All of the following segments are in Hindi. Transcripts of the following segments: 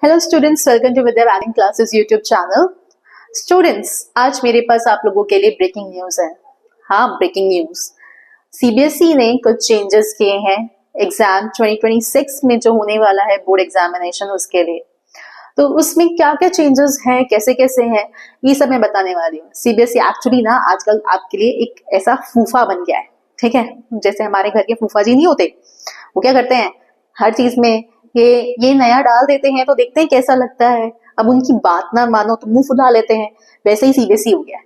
Hello students, welcome to Vidya Valing classes YouTube channel. Students, आज मेरे पास आप लोगों के लिए ब्रेकिंग न्यूज है। हाँ, ब्रेकिंग न्यूज। सीबीएसई ने कुछ चेंजेस किए हैं एग्जाम 2026 में जो होने वाला है बोर्ड एग्जामिनेशन, उसके लिए। तो उसमें क्या क्या चेंजेस हैं, कैसे कैसे हैं, ये सब मैं बताने वाली हूँ। सीबीएसई एक्चुअली ना आजकल आपके लिए एक ऐसा फूफा बन गया है, ठीक है। जैसे हमारे घर के फूफा जी नहीं होते, वो क्या करते हैं, हर चीज में ये नया डाल देते हैं तो देखते हैं कैसा लगता है। अब उनकी बात ना मानो तो मुंह फुला लेते हैं। वैसे ही सीबीएसई हो गया है।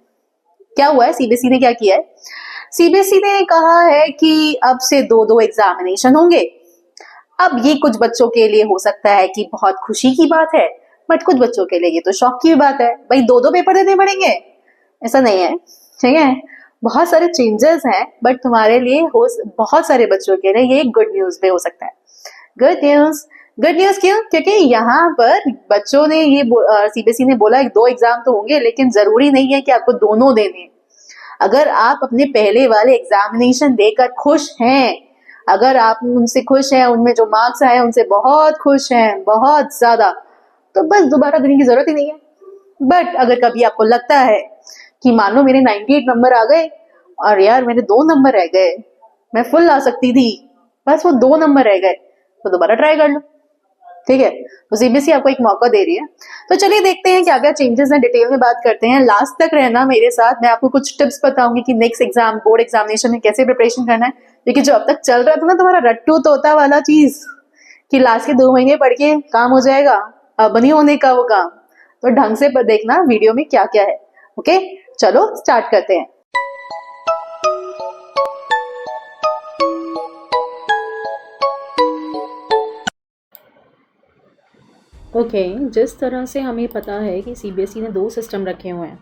क्या हुआ है, सीबीएसई ने क्या किया है, सीबीएसई ने कहा है कि अब से दो एग्जामिनेशन होंगे। अब ये कुछ बच्चों के लिए हो सकता है कि बहुत खुशी की बात है, बट कुछ बच्चों के लिए ये तो शौक की बात है। भाई दो पेपर देने पड़ेंगे, ऐसा नहीं है, ठीक है। बहुत सारे चेंजेस हैं, बट तुम्हारे लिए बहुत सारे बच्चों के लिए ये गुड न्यूज भी हो सकता है। गुड न्यूज क्यों? क्योंकि यहाँ पर बच्चों ने ये सीबीएसई ने बोला है 2 एग्जाम तो होंगे, लेकिन जरूरी नहीं है कि आपको दोनों देने। अगर आप अपने पहले वाले एग्जामिनेशन देकर खुश हैं, अगर आप उनसे खुश हैं, उनमें जो मार्क्स आए उनसे बहुत खुश हैं, बहुत ज्यादा, तो बस दोबारा देने की जरूरत ही नहीं है। बट अगर कभी आपको लगता है कि मान लो मेरे 98 नंबर आ गए और यार मेरे 2 नंबर रह गए, मैं फुल आ सकती थी, बस वो 2 नंबर रह गए, तो दोबारा ट्राई कर लो, ठीक है। तो सीबीएसई आपको एक मौका दे रही है। तो चलिए देखते हैं क्या क्या चेंजेस हैं, डिटेल में बात करते हैं। लास्ट तक रहना मेरे साथ, मैं आपको कुछ टिप्स बताऊंगी कि नेक्स्ट एग्जाम बोर्ड एग्जामिनेशन में कैसे प्रिपरेशन करना है। क्योंकि जो अब तक चल रहा था ना तुम्हारा रट्टू तोता वाला चीज, कि लास्ट के 2 महीने पढ़ के काम हो जाएगा, अब नहीं होने का वो काम। तो ढंग से देखना वीडियो में क्या क्या है। ओके, चलो स्टार्ट करते हैं। ओके, जिस तरह से हमें पता है कि सीबीएसई ने 2 सिस्टम रखे हुए हैं,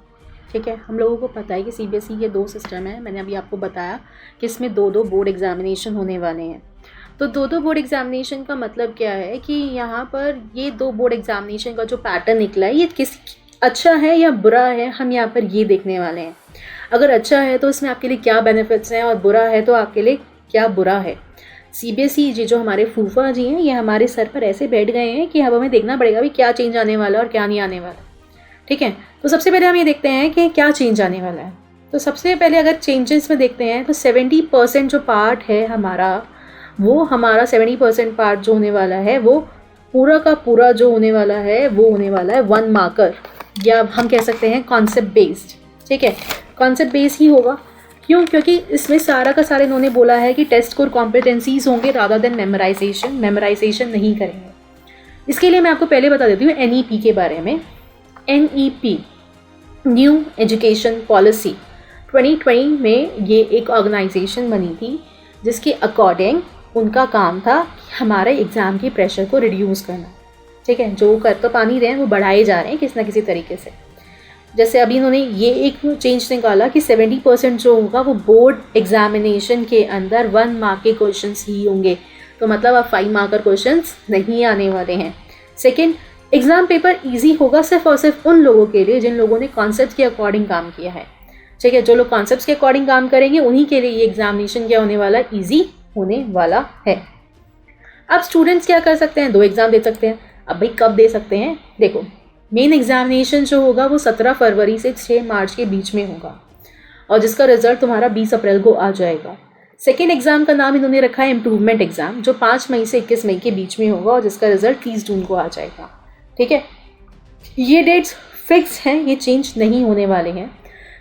ठीक है। हम लोगों को पता है कि सीबीएसई के 2 सिस्टम है। मैंने अभी आपको बताया कि इसमें 2 बोर्ड एग्जामिनेशन होने वाले हैं। तो 2 बोर्ड एग्जामिनेशन का मतलब क्या है कि यहाँ पर ये 2 बोर्ड एग्जामिनेशन का जो पैटर्न निकला है, ये किस अच्छा है या बुरा है, हम यहाँ पर ये देखने वाले हैं। अगर अच्छा है तो इसमें आपके लिए क्या बेनिफिट्स हैं, और बुरा है तो आपके लिए क्या बुरा है। सीबीएसई जी जो हमारे फूफा जी हैं, ये हमारे सर पर ऐसे बैठ गए हैं कि अब हमें देखना पड़ेगा भी क्या चेंज आने वाला है और क्या नहीं आने वाला, ठीक है। तो सबसे पहले हम ये देखते हैं कि क्या चेंज आने वाला है। तो सबसे पहले अगर चेंजेस में देखते हैं तो 70% जो पार्ट है हमारा, वो हमारा 70% पार्ट जो होने वाला है, वो पूरा का पूरा जो होने वाला है वो होने वाला है 1 मार्कर, या हम कह सकते हैं कॉन्सेप्ट बेस्ड, ठीक है। कॉन्सेप्ट बेस्ड ही होगा। क्यों? क्योंकि इसमें सारा का सारा इन्होंने बोला है कि टेस्ट कोर कॉम्पिटेंसीज होंगे रादर देन मेमोराइजेशन नहीं करेंगे। इसके लिए मैं आपको पहले बता देती हूँ एनईपी के बारे में। एनईपी, न्यू एजुकेशन पॉलिसी, 2020 में ये एक ऑर्गेनाइजेशन बनी थी जिसके अकॉर्डिंग उनका काम था कि हमारे एग्ज़ाम के प्रेशर को रिड्यूस करना, ठीक है। जो कर तो पानी रहे हैं वो बढ़ाए जा रहे हैं किसी ना किसी तरीके से। जैसे अभी इन्होंने ये एक चेंज निकाला कि 70% जो होगा वो बोर्ड एग्जामिनेशन के अंदर 1 मार्क के क्वेश्चंस ही होंगे। तो मतलब अब 5 मार्कर क्वेश्चंस नहीं आने वाले हैं। सेकंड, एग्जाम पेपर इजी होगा सिर्फ और सिर्फ उन लोगों के लिए जिन लोगों ने कॉन्सेप्ट के अकॉर्डिंग काम किया है, ठीक है। जो लोग कॉन्सेप्ट के अकॉर्डिंग काम करेंगे उन्हीं के लिए ये एग्जामिनेशन क्या होने वाला है, ईजी होने वाला है। अब स्टूडेंट्स क्या कर सकते हैं, 2 एग्जाम दे सकते हैं। अब भाई कब दे सकते हैं, देखो मेन एग्जामिनेशन जो होगा वो 17 फरवरी से 6 मार्च के बीच में होगा, और जिसका रिजल्ट तुम्हारा 20 अप्रैल को आ जाएगा। सेकेंड एग्जाम का नाम इन्होंने रखा है इम्प्रूवमेंट एग्जाम, जो 5 मई से 21 मई के बीच में होगा, और जिसका रिजल्ट 30 जून को आ जाएगा, ठीक है। ये डेट्स फिक्स हैं, ये चेंज नहीं होने वाले हैं।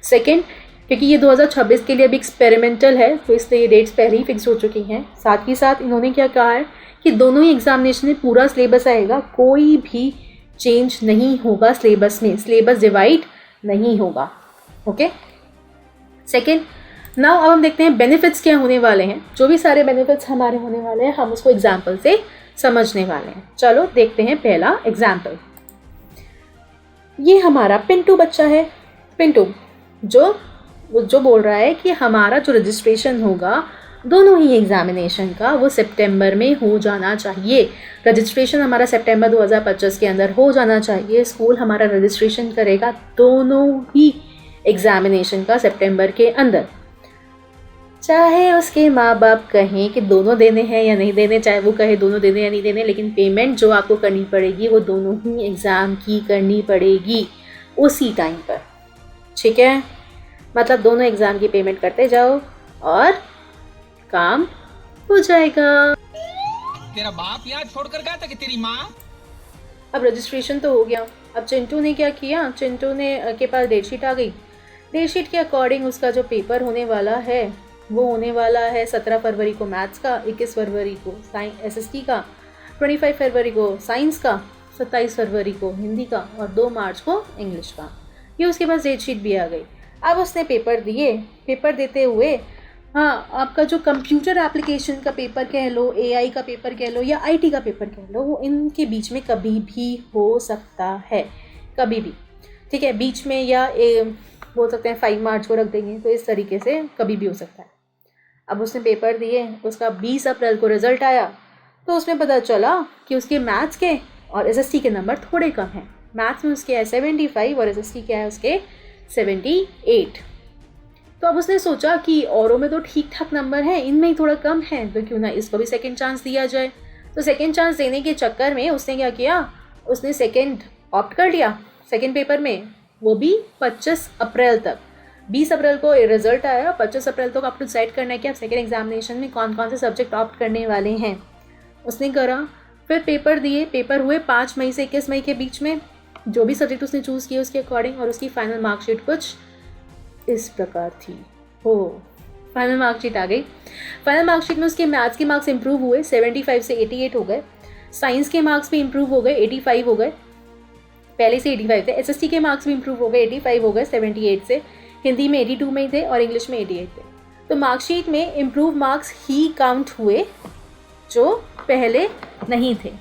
सेकेंड, क्योंकि ये 2026 के लिए अभी एक्सपेरिमेंटल है, तो इसलिए ये डेट्स पहले ही फिक्स हो चुकी हैं। साथ ही साथ इन्होंने क्या कहा है कि दोनों ही एग्जामिनेशन में पूरा सिलेबस आएगा, कोई भी चेंज नहीं होगा सिलेबस में, सिलेबस डिवाइड नहीं होगा, ओके। सेकेंड, नाउ अब हम देखते हैं बेनिफिट्स क्या होने वाले हैं। जो भी सारे बेनिफिट्स हमारे होने वाले हैं हम उसको एग्जाम्पल से समझने वाले हैं। चलो देखते हैं पहला एग्जाम्पल। ये हमारा पिंटू बच्चा है। पिंटू जो बोल रहा है कि हमारा जो रजिस्ट्रेशन होगा दोनों ही एग्जामिनेशन का वो सितंबर में हो जाना चाहिए। रजिस्ट्रेशन हमारा सितंबर 2025 के अंदर हो जाना चाहिए। स्कूल हमारा रजिस्ट्रेशन करेगा दोनों ही एग्जामिनेशन का सितंबर के अंदर। चाहे उसके माँ बाप कहें कि दोनों देने हैं या नहीं देने, चाहे वो कहे दोनों देने या नहीं देने, लेकिन पेमेंट जो आपको करनी पड़ेगी वो दोनों ही एग्ज़ाम की करनी पड़ेगी उसी टाइम पर, ठीक है। मतलब दोनों एग्ज़ाम की पेमेंट करते जाओ और काम हो जाएगा। तेरा बाप यहाँ छोड़कर गया था कि तेरी माँ? अब रजिस्ट्रेशन तो हो गया। अब चिंटू ने क्या किया, चिंटू ने के पास डेटशीट आ गई। डेटशीट के अकॉर्डिंग उसका जो पेपर होने वाला है वो होने वाला है 17 फरवरी को मैथ्स का, 21 फरवरी को SST का, 25 फरवरी को साइंस का, 27 फरवरी को हिंदी का और 2 मार्च को इंग्लिश का। ये उसके पास डेटशीट भी आ गई। अब उसने पेपर दिए। पेपर देते हुए हाँ, आपका जो कंप्यूटर एप्लीकेशन का पेपर कह लो, AI का पेपर कह लो या IT का पेपर कह लो, वो इनके बीच में कभी भी हो सकता है, कभी भी, ठीक है। बीच में या बोल सकते हैं 5 मार्च को रख देंगे, तो इस तरीके से कभी भी हो सकता है। अब उसने पेपर दिए, उसका 20 अप्रैल को रिज़ल्ट आया, तो उसमें पता चला कि उसके मैथ्स के और SST के नंबर थोड़े कम हैं। मैथ्स में उसके है 75 और SST के है उसके 78। तो अब उसने सोचा कि औरों में तो ठीक ठाक नंबर हैं, इनमें ही थोड़ा कम है, तो क्यों ना इसको भी सेकंड चांस दिया जाए। तो सेकंड चांस देने के चक्कर में उसने क्या किया, उसने सेकंड ऑप्ट कर लिया सेकंड पेपर में, वो भी 25 अप्रैल तक। 20 अप्रैल को रिजल्ट आया, 25 अप्रैल तक आपको डिसाइड करना है कि आप सेकेंड एग्जामिनेशन में कौन कौन से सब्जेक्ट ऑप्ट करने वाले हैं। उसने करा, फिर पेपर दिए। पेपर हुए 5 मई से 21 मई के बीच में, जो भी सब्जेक्ट उसने चूज़ किए उसके अकॉर्डिंग, और उसकी फाइनल मार्कशीट कुछ इस प्रकार थी। हो, फाइनल मार्कशीट आ गई। फाइनल मार्कशीट में उसके मैथ्स के मार्क्स इंप्रूव हुए, 75 से 88 हो गए। साइंस के मार्क्स भी इंप्रूव हो गए, 85 हो गए, पहले से 85 थे। SST के मार्क्स भी इंप्रूव हो गए, 85 हो गए 78 से। हिंदी में 82 में थे और इंग्लिश में 88 थे। तो मार्कशीट में इम्प्रूव मार्क्स ही काउंट हुए जो पहले नहीं थे,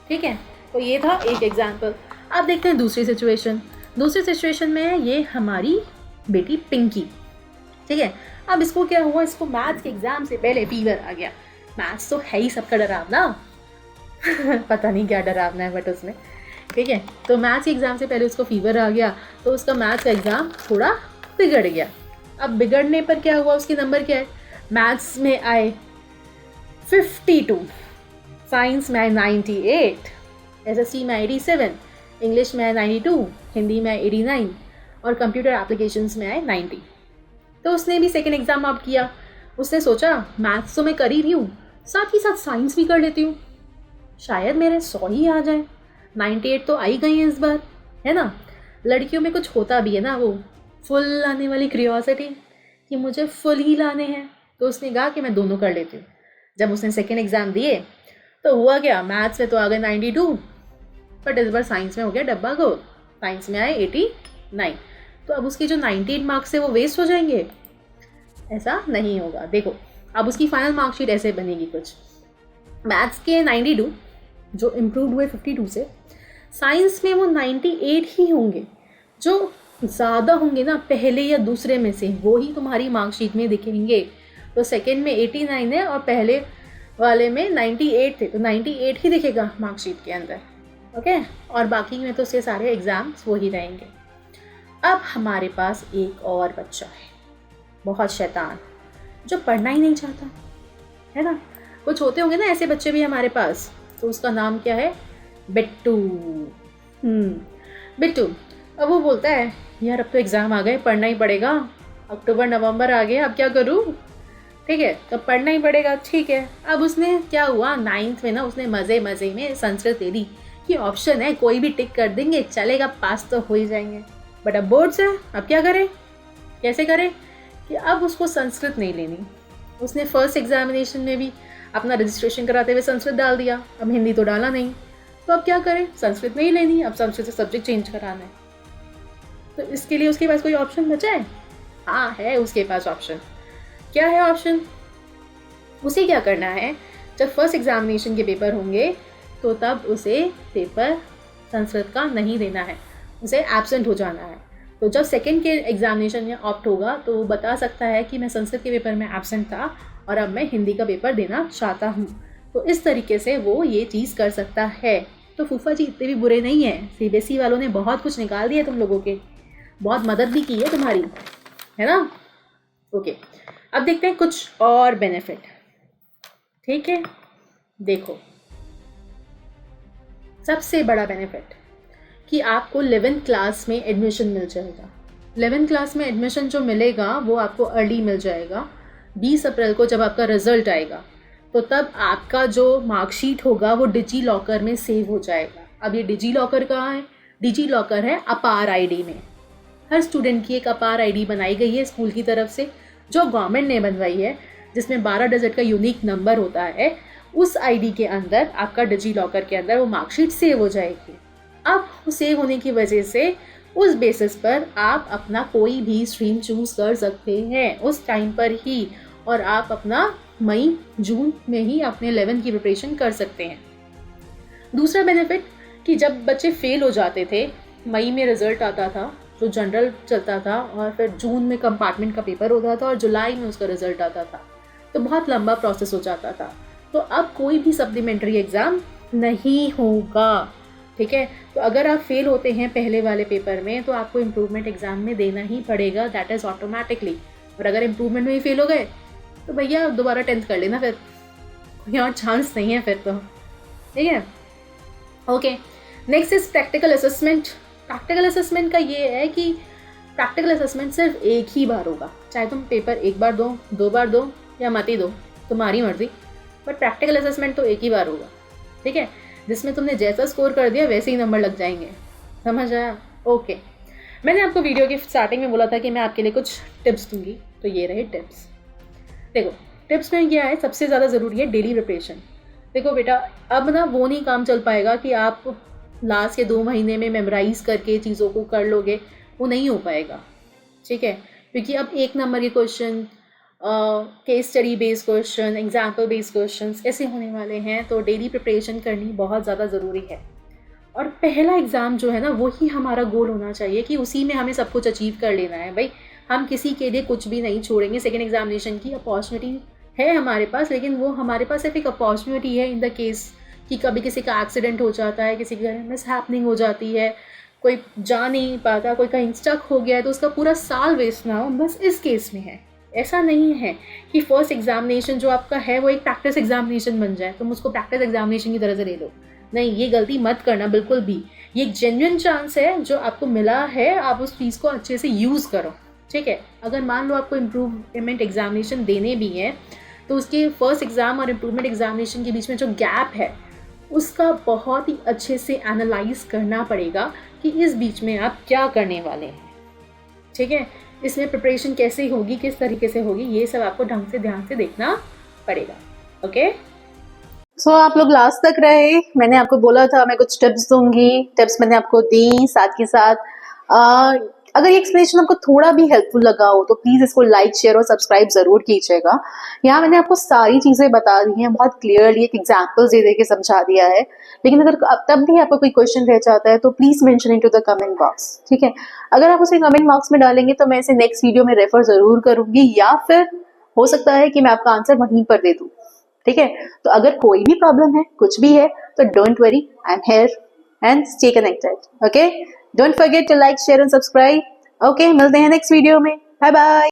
ठीक है। तो ये था एक एग्जाम्पल। अब देखते हैं दूसरी सिचुएशन। दूसरी सिचुएशन में है ये हमारी बेटी पिंकी, ठीक है। अब इसको क्या हुआ, इसको मैथ्स के एग्जाम से पहले फीवर आ गया। मैथ्स तो है ही सबका डरावना पता नहीं क्या डरावना है बट उसमें, ठीक है। तो मैथ्स के एग्ज़ाम से पहले उसको फीवर आ गया, तो उसका मैथ्स का एग्ज़ाम थोड़ा बिगड़ गया। अब बिगड़ने पर क्या हुआ, उसके नंबर क्या है, मैथ्स में आए 52, साइंस में आए 98, SST में 87, इंग्लिश में आए 92, हिंदी में आए 89 और कंप्यूटर एप्लीकेशंस में आए 90। तो उसने भी सेकेंड एग्ज़ाम ऑप्ट किया। उसने सोचा मैथ्स तो मैं कर ही रही हूँ, साथ ही साथ साइंस भी कर लेती हूँ, शायद मेरे 100 ही आ जाए। 98 तो आई गई हैं इस बार, है ना। लड़कियों में कुछ होता भी है ना, वो फुल लाने वाली क्यूरियोसिटी कि मुझे फुल ही लाने हैं। तो उसने कहा कि मैं दोनों कर लेती हूँ। जब उसने सेकेंड एग्ज़ाम दिए तो हुआ क्या, मैथ्स में तो आ गए 92, बट इस बार साइंस में हो गया डब्बा गोल। साइंस में आए 89। तो अब उसके जो 98 मार्क्स है वो वेस्ट हो जाएंगे, ऐसा नहीं होगा। देखो अब उसकी फाइनल मार्कशीट ऐसे बनेगी कुछ, मैथ्स के 92 जो इम्प्रूव हुए 52 से, साइंस में वो 98 ही होंगे, जो ज़्यादा होंगे ना पहले या दूसरे में से, वो ही तुम्हारी मार्कशीट में दिखेंगे। तो सेकेंड में 89 है और पहले वाले में 98 थे, तो 98 ही दिखेगा मार्कशीट के अंदर, ओके। और बाकी में तो उसके सारे एग्ज़ाम्स वो ही रहेंगे। अब हमारे पास एक और बच्चा है, बहुत शैतान, जो पढ़ना ही नहीं चाहता, है ना। कुछ होते होंगे ना ऐसे बच्चे भी हमारे पास। तो उसका नाम क्या है, बिट्टू। बिट्टू। अब वो बोलता है यार अब तो एग्ज़ाम आ गए, पढ़ना ही पड़ेगा, अक्टूबर नवंबर आ गया, अब क्या करूँ, ठीक है, तो पढ़ना ही पड़ेगा, ठीक है। अब उसने क्या हुआ, 9th में ना उसने मज़े मज़े में संस्कृत ले ली कि ऑप्शन है, कोई भी टिक कर देंगे चलेगा, पास तो हो ही जाएंगे। बट अब बोर्ड्स है, अब क्या करें, कैसे करें कि अब उसको संस्कृत नहीं लेनी। उसने फर्स्ट एग्जामिनेशन में भी अपना रजिस्ट्रेशन कराते हुए संस्कृत डाल दिया, अब हिंदी तो डाला नहीं, तो अब क्या करें, संस्कृत नहीं लेनी, अब संस्कृत से सब्जेक्ट चेंज कराना है। तो इसके लिए उसके पास कोई ऑप्शन बचा है? हाँ है उसके पास ऑप्शन। क्या है ऑप्शन? उसे क्या करना है, जब फर्स्ट एग्जामिनेशन के पेपर होंगे तो तब उसे पेपर संस्कृत का नहीं देना है, उसे एब्सेंट हो जाना है। तो जब सेकंड के एग्जामिनेशन में ऑप्ट होगा तो वो बता सकता है कि मैं संस्कृत के पेपर में एब्सेंट था और अब मैं हिंदी का पेपर देना चाहता हूँ। तो इस तरीके से वो ये चीज़ कर सकता है। तो फूफा जी इतने भी बुरे नहीं हैं, CBSE वालों ने बहुत कुछ निकाल दिया तुम लोगों के, बहुत मदद भी की है तुम्हारी, है ना। ओके, अब देखते हैं कुछ और बेनिफिट। ठीक है, देखो सबसे बड़ा बेनिफिट कि आपको 11th क्लास में एडमिशन मिल जाएगा। 11th क्लास में एडमिशन जो मिलेगा वो आपको अर्ली मिल जाएगा। 20 अप्रैल को जब आपका रिजल्ट आएगा तो तब आपका जो मार्कशीट होगा वो डिजी लॉकर में सेव हो जाएगा। अब ये डिजी लॉकर कहाँ है? डिजी लॉकर है अपार आईडी में। हर स्टूडेंट की एक अपार आईडी बनाई गई है स्कूल की तरफ से, जो गवर्नमेंट ने बनवाई है, जिसमें 12 डिजिट का यूनिक नंबर होता है। उस आईडी के अंदर आपका डिजी लॉकर के अंदर वो मार्कशीट सेव हो जाएगी। अब सेव होने की वजह से उस बेसिस पर आप अपना कोई भी स्ट्रीम चूज कर सकते हैं उस टाइम पर ही, और आप अपना मई जून में ही अपने 11th की प्रिपरेशन कर सकते हैं। दूसरा बेनिफिट कि जब बच्चे फेल हो जाते थे, मई में रिजल्ट आता था जो जनरल चलता था, और फिर जून में कंपार्टमेंट का पेपर होता था और जुलाई में उसका रिजल्ट आता था, तो बहुत लंबा प्रोसेस हो जाता था। तो अब कोई भी सप्लीमेंट्री एग्ज़ाम नहीं होगा। ठीक है, तो अगर आप फेल होते हैं पहले वाले पेपर में तो आपको इम्प्रूवमेंट एग्ज़ाम में देना ही पड़ेगा, दैट इज़ ऑटोमेटिकली। और अगर इम्प्रूवमेंट में ही फेल हो गए तो भैया दोबारा 10th कर लेना, फिर कोई और चांस नहीं है फिर तो। ठीक है, okay. Next is practical assessment. Practical assessment का ये है कि प्रैक्टिकल असेसमेंट सिर्फ एक ही बार होगा, चाहे तुम पेपर एक बार दो, 2 बार दो या मत ही दो, तुम्हारी मर्जी, बट प्रैक्टिकल असेसमेंट तो एक ही बार होगा। ठीक है, जिसमें तुमने जैसा स्कोर कर दिया वैसे ही नंबर लग जाएंगे। समझ आया? ओके। मैंने आपको वीडियो की स्टार्टिंग में बोला था कि मैं आपके लिए कुछ टिप्स दूंगी, तो ये रहे टिप्स। देखो टिप्स में क्या है, सबसे ज़्यादा ज़रूरी है डेली प्रिपरेशन। देखो बेटा, अब ना वो नहीं काम चल पाएगा कि आप लास्ट के 2 महीने में मेमोराइज़ करके चीज़ों को कर लोगे, वो नहीं हो पाएगा। ठीक है, क्योंकि अब 1 नंबर के question, case study based question, example based question ऐसे होने वाले हैं, तो डेली प्रिपरेशन करनी बहुत ज़्यादा ज़रूरी है। और पहला एग्ज़ाम जो है ना, वही हमारा गोल होना चाहिए कि उसी में हमें सब कुछ अचीव कर लेना है। भाई हम किसी के लिए कुछ भी नहीं छोड़ेंगे। सेकेंड एग्जामिनेशन की अपॉर्चुनिटी है हमारे पास, लेकिन वो हमारे पास सिर्फ एक अपॉर्चुनिटी है इन द केस कि कभी किसी का एक्सीडेंट हो जाता है, किसी के घर में मिसहैपनिंग हो जाती है, कोई जा नहीं पाता, कोई कहीं स्टक हो गया है, तो उसका पूरा साल वेस्ट ना हो, बस इस केस में है। ऐसा नहीं है कि फर्स्ट एग्जामिनेशन जो आपका है वो एक प्रैक्टिस एग्जामिनेशन बन जाए, तुम उसको प्रैक्टिस एग्जामिनेशन की तरह से ले लो। नहीं, ये गलती मत करना बिल्कुल भी। ये एक जेन्युइन चांस है जो आपको मिला है, आप उस चीज़ को अच्छे से यूज़ करो। ठीक है, अगर मान लो आपको इम्प्रूवमेंट एग्जामिनेशन देने भी हैं तो उसके फर्स्ट एग्ज़ाम और इम्प्रूवमेंट एग्जामिनेशन के बीच में जो गैप है उसका बहुत ही अच्छे से एनालाइज करना पड़ेगा कि इस बीच में आप क्या करने वाले हैं। ठीक है, इसमें प्रिपरेशन कैसे होगी, किस तरीके से होगी, ये सब आपको ढंग से ध्यान से देखना पड़ेगा। ओके, सो आप लोग लास्ट तक रहे। मैंने आपको बोला था मैं कुछ टिप्स दूंगी, टिप्स मैंने आपको दी। साथ के साथ अगर ये एक्सप्लेनेशन आपको थोड़ा भी हेल्पफुल लगा हो तो प्लीज इसको लाइक, शेयर और सब्सक्राइब जरूर कीजिएगा। यहाँ मैंने आपको सारी चीजें बता दी हैं, बहुत क्लियरली एक एग्जाम्पल दे के समझा दिया है। लेकिन अगर अब तब भी आपको कोई क्वेश्चन रह जाता है तो please mention it to the comment box. ठीक है, अगर आप उसे कमेंट बॉक्स में डालेंगे तो मैं इसे नेक्स्ट वीडियो में रेफर जरूर करूंगी, या फिर हो सकता है कि मैं आपका आंसर वहीं पर दे दूं। ठीक है, तो अगर कोई भी प्रॉब्लम है, कुछ भी है, तो don't worry, I am here and stay connected. Okay, don't forget to like, share and subscribe. Okay, मिलते हैं नेक्स्ट वीडियो में। Bye bye.